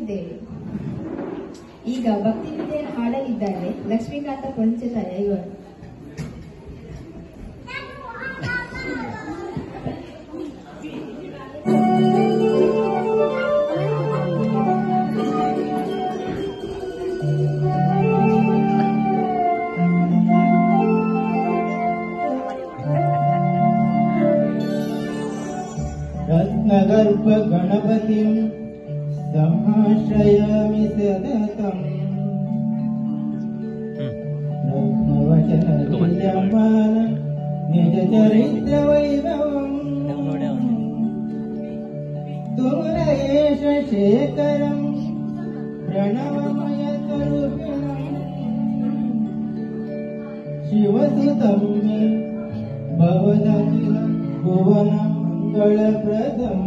ಕಲಿತಿದ್ದೇವೆ. ಈಗ ಭಕ್ತಿ ಗೀತೆಯನ್ನು ಹಾಡಲಿದ್ದಾರೆ ಲಕ್ಷ್ಮೀಕಾಂತ ಪಂಚತಾಯ ಇವರು. रत्नगर्भ गणपतिं समाश्रयामि सततं रत्नवचनलीयमान निजचरित्रवैभवम् तुमरयेश शेखरं प्रणवमयस्वरूपिणम् शिवसुतं मे भवदखिल भुवनम् मंगलप्रदम्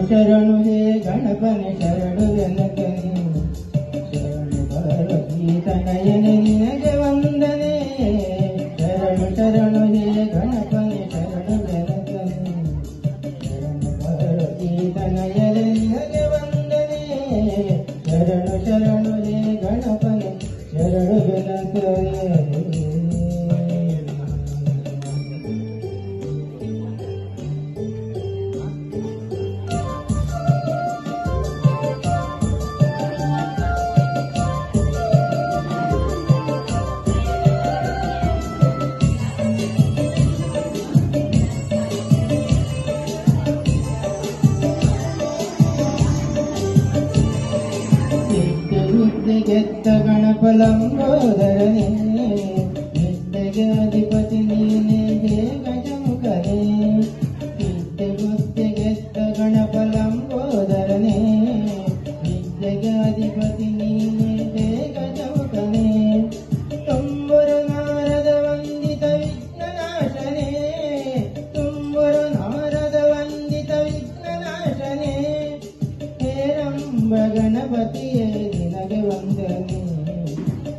शरणु हे गणपने शरणु जनकने शरणु पार्वती तनयने निनगे वंदने शरणु शरणु हे गणपने शरणु जनकने शरणु पार्वती तनयने निनगे वंदने शरणु शरणु हे गणपने शरणु जनकने ಗೆದ್ದ ಗಣಪಲಂಬೋದರನೇ ನಿದ್ದೆಗೆ ಅಧಿಪತಿ ನೀನೇ ಹೇ ಗಜಮುಖನೇ ನಿದ್ದೆ ಬುದ್ಧಿ ಗೆದ್ದ ಗಣಪಲಂಬೋದರನೇ ನಿದ್ದೆಗೆ ಅಧಿಪತಿ ನೀನೇ ಹೇ ಗಜಮುಖನೇ ತುಂಬುರು ನಾರದ ವಂದಿತ ವಿಘ್ನನಾಶನೇ ತುಂಬುರು ನಾರದ ವಂದಿತ ವಿಘ್ನನಾಶನೇ ಹೇರಂಬ ಗಣಪತಿಯೇ ನಿನಗೆ ವಂದನೆ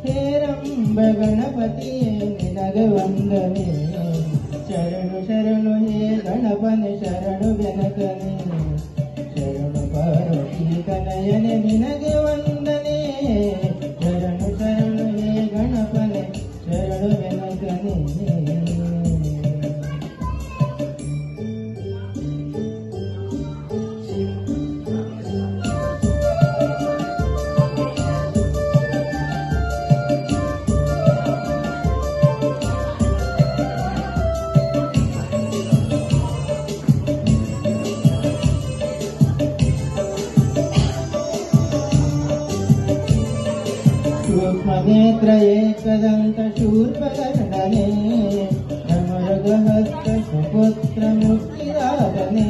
ಹೇರಂಬ ಗಣಪತಿಯೇ ನಿನಗೆ ವಂದನೆ ಶರಣು ಶರಣು ಹೇ ಗಣಪನೆ ಶರಣು ಜನಕನೇ ಶರಣು ಪಾರ್ವತಿ ತನಯನೆ ನಿನಗೆ ವಂದನೆ ಶರಣು ಶರಣು ಹೇ ಗಣಪನೆ ಶರಣು ಜನಕನೇ सूक्ष्मनेत्र एकदन्त शूर्पकर्णने नमृगहस्त सुपुत्र मुक्तिदातने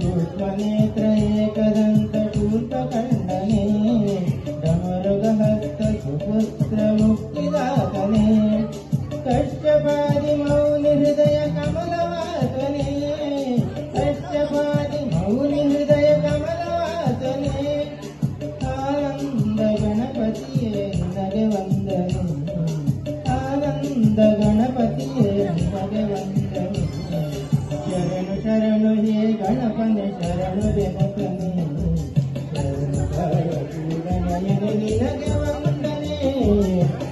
सूक्ष्मनेत्र एकदन्त शूर्पकर्णने नमृगहस्त सुपुत्र मुक्तिदातने कश्यपादि मौनि हृदय कमलवासने कश्यपादि मौनि हृदय कमलवासने आनंद गणपतिये निनगे वंदने आनंद गणपतिये निनगे वंदने शरणु शरणु हे गणपने शरणु जनकने शरणु पार्वती तनयने निनगे वंदने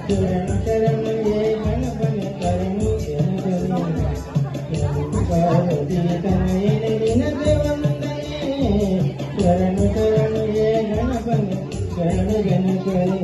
शरणु शरणु हे गणपने शरणु जनकने शरणु पार्वती तनयने निनगे वंदने शरणु शरणु हे गणपने शरणु जनकने